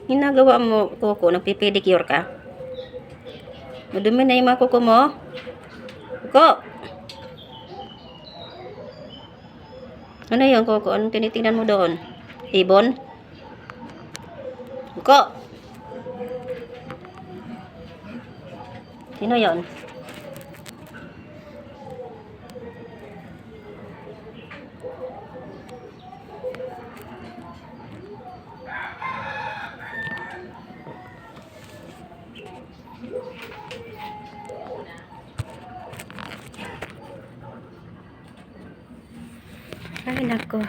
Ginagawa mo, Coco? Nagpipedicure ka? Madumi na yung mga kuko mo. Coco! Ano yun, Coco? Anong tinitingnan mo doon? Ibon? Coco! Sino yun? Ay, nako.